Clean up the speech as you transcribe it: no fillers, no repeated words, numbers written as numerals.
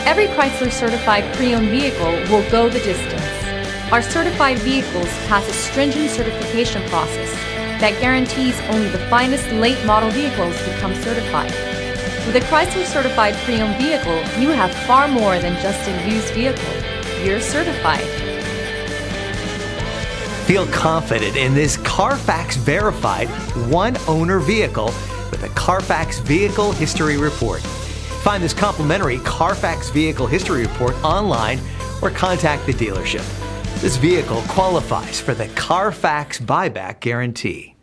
Every Chrysler certified pre-owned vehicle will go the distance. Our certified vehicles pass a stringent certification process that guarantees only the finest late model vehicles become certified. With a Chrysler certified pre-owned vehicle, you have far more than just a used vehicle. You're certified. Feel confident in this Carfax verified one-owner vehicle with a Carfax Vehicle History Report. Find this complimentary Carfax Vehicle History Report online or contact the dealership. This vehicle qualifies for the Carfax Buyback Guarantee.